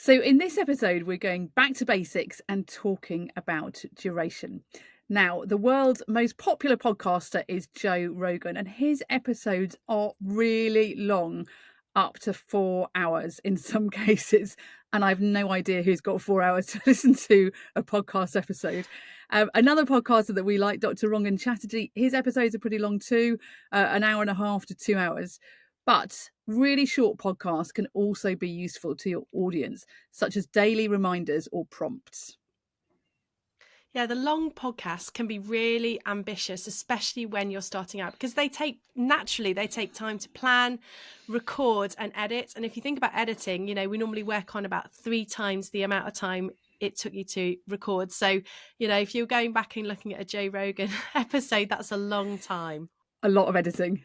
So, in this episode, we're going back to basics and talking about duration. Now, the world's most popular podcaster is Joe Rogan, and his episodes are really long, up to 4 hours in some cases. And I've no idea who's got 4 hours to listen to a podcast episode. Another podcaster that we like, Dr. Rangan Chatterjee, his episodes are pretty long too, an hour and a half to 2 hours. But really short podcasts can also be useful to your audience, such as daily reminders or prompts. Yeah, the long podcasts can be really ambitious, especially when you're starting out, because they take time to plan, record and edit. And if you think about editing, we normally work on about 3 times the amount of time it took you to record. So, if you're going back and looking at a Joe Rogan episode, that's a long time. A lot of editing.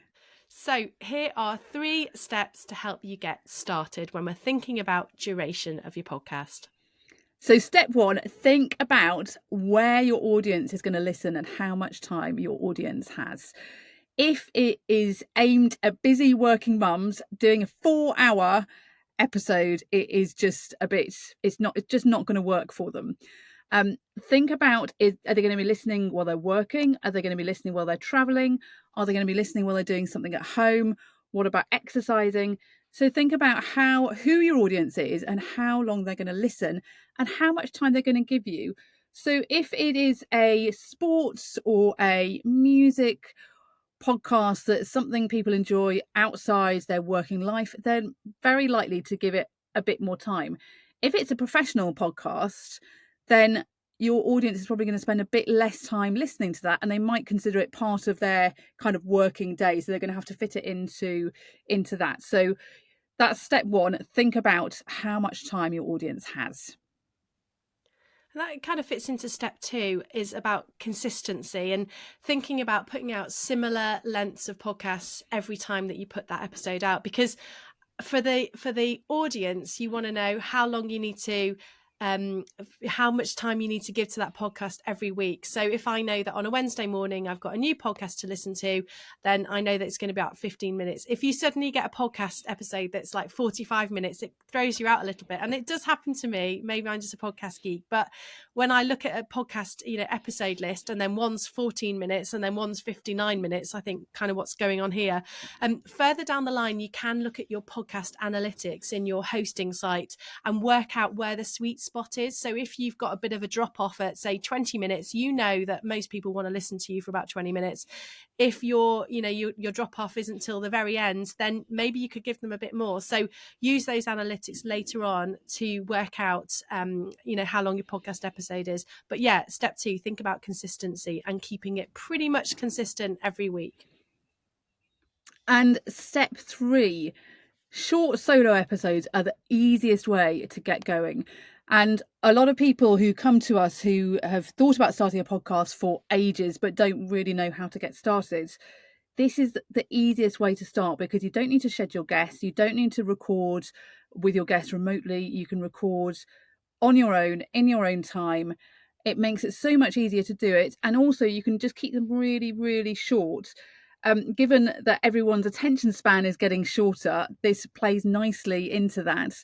So here are 3 steps to help you get started when we're thinking about duration of your podcast. So step 1, think about where your audience is going to listen and how much time your audience has. If it is aimed at busy working mums, doing a 4-hour episode, it is just it's just not going to work for them. Think about, are they going to be listening while they're working? Are they going to be listening while they're traveling? Are they going to be listening while they're doing something at home? What about exercising? So think about who your audience is and how long they're going to listen and how much time they're going to give you. So if it is a sports or a music podcast that's something people enjoy outside their working life, they're very likely to give it a bit more time. If it's a professional podcast, then your audience is probably going to spend a bit less time listening to that, and they might consider it part of their kind of working day. So they're going to have to fit it into that. So that's step 1. Think about how much time your audience has. And that kind of fits into step 2, is about consistency and thinking about putting out similar lengths of podcasts every time that you put that episode out. Because for the audience, you want to know how long you need to how much time you need to give to that podcast every week. So if I know that on a Wednesday morning I've got a new podcast to listen to, then I know that it's going to be about 15 minutes. If you suddenly get a podcast episode that's like 45 minutes, it throws you out a little bit. And it does happen to me. Maybe I'm just a podcast geek, but when I look at a podcast, episode list, and then one's 14 minutes and then one's 59 minutes, I think kind of what's going on here. Further down the line, you can look at your podcast analytics in your hosting site and work out where the sweet spot is. So if you've got a bit of a drop off at say 20 minutes, you know that most people want to listen to you for about 20 minutes. If your drop off isn't till the very end, then maybe you could give them a bit more. So use those analytics later on to work out how long your podcast episode is. But yeah, step 2, think about consistency and keeping it pretty much consistent every week. And step 3, short solo episodes are the easiest way to get going. And a lot of people who come to us who have thought about starting a podcast for ages but don't really know how to get started, this is the easiest way to start, because you don't need to schedule guests. You don't need to record with your guests remotely. You can record on your own, in your own time. It makes it so much easier to do it. And also you can just keep them really, really short. Given that everyone's attention span is getting shorter, this plays nicely into that.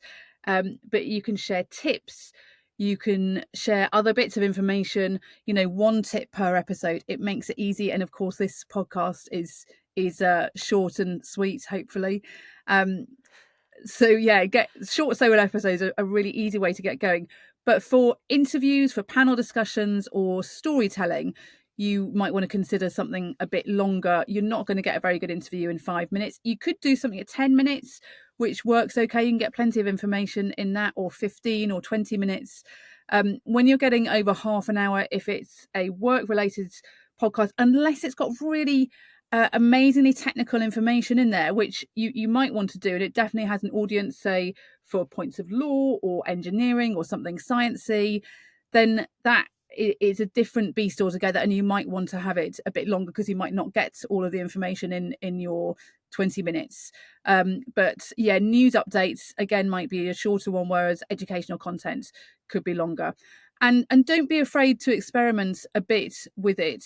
But you can share tips, you can share other bits of information, 1 tip per episode. It makes it easy. And of course, this podcast is short and sweet, hopefully. So yeah, get short solo episodes are a really easy way to get going. But for interviews, for panel discussions or storytelling, you might want to consider something a bit longer. You're not going to get a very good interview in 5 minutes. You could do something at 10 minutes, which works okay. You can get plenty of information in that, or 15 or 20 minutes. When you're getting over half an hour, if it's a work-related podcast, unless it's got really amazingly technical information in there, which you might want to do, and it definitely has an audience, say, for points of law or engineering or something sciencey, then that is a different beast altogether, and you might want to have it a bit longer because you might not get all of the information in your 20 minutes. But yeah, news updates again might be a shorter one, whereas educational content could be longer. And don't be afraid to experiment a bit with it.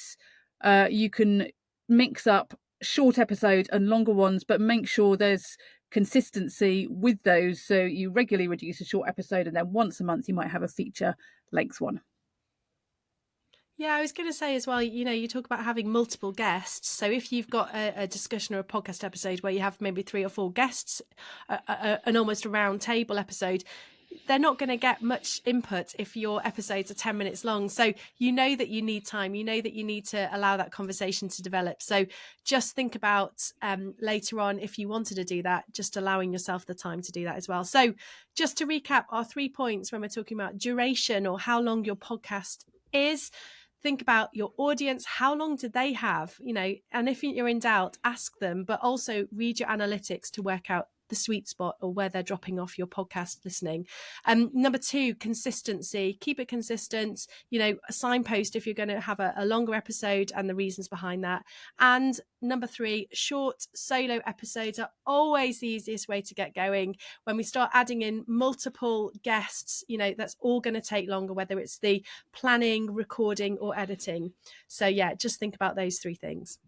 You can mix up short episodes and longer ones, but make sure there's consistency with those. So you regularly reduce a short episode, and then once a month you might have a feature length one. Yeah, I was going to say as well, you talk about having multiple guests. So if you've got a discussion or a podcast episode where you have maybe 3 or 4 guests, an almost a round table episode, they're not going to get much input if your episodes are 10 minutes long. So you know that you need time, you know that you need to allow that conversation to develop. So just think about later on, if you wanted to do that, just allowing yourself the time to do that as well. So just to recap our 3 points when we're talking about duration or how long your podcast is. Think about your audience. How long do they have? And if you're in doubt, ask them, but also read your analytics to work out the sweet spot or where they're dropping off your podcast listening. Number 2, consistency. Keep it consistent. A signpost if you're going to have a longer episode and the reasons behind that. And number 3, short solo episodes are always the easiest way to get going. When we start adding in multiple guests, that's all going to take longer, whether it's the planning, recording, or editing. So yeah, just think about those 3 things.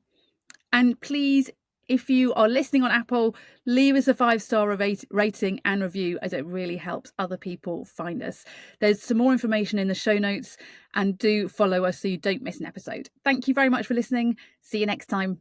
And please, if you are listening on Apple, leave us a 5-star rating and review, as it really helps other people find us. There's some more information in the show notes, and do follow us so you don't miss an episode. Thank you very much for listening. See you next time.